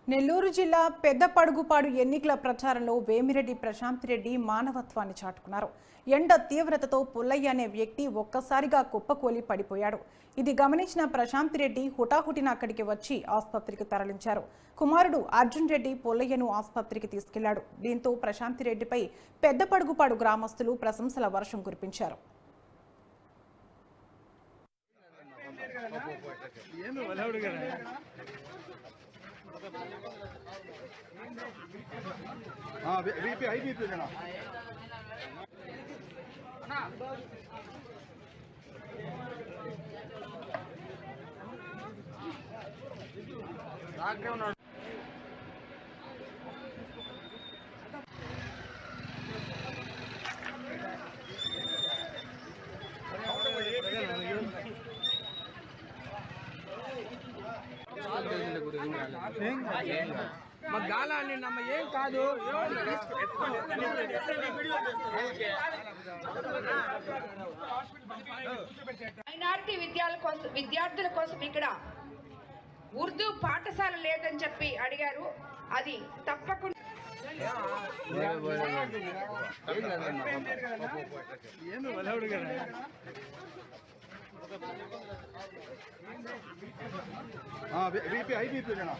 నెల్లూరు జిల్లా పెద్దపడుగుపాడు ఎన్నికల ప్రచారంలో వేమిరెడ్డి ప్రశాంత్ రెడ్డి మానవత్వాన్ని చాటుకున్నారు. ఎండ తీవ్రతతో పుల్లయ్య అనే వ్యక్తి ఒక్కసారిగా కుప్పకూలి పడిపోయాడు. ఇది గమనించిన ప్రశాంత్ రెడ్డి హుటాహుటిన అక్కడికి వచ్చి ఆసుపత్రికి తరలించారు. కుమారుడు అర్జున్ రెడ్డి పుల్లయ్యను ఆసుపత్రికి తీసుకెళ్లాడు. దీంతో ప్రశాంత్ రెడ్డిపై పెద్దపడుగుపాడు గ్రామస్తులు ప్రశంసల వర్షం కురిపించారు. बीपी हाई बीपी देना గాలాన్ని నమ్మ ఏం కాదు. మైనారిటీ విద్యార్థుల కోసం ఇక్కడ ఉర్దూ పాఠశాల లేదని చెప్పి అడిగారు. అది తప్పకుండా बीपी हाई बीपी देना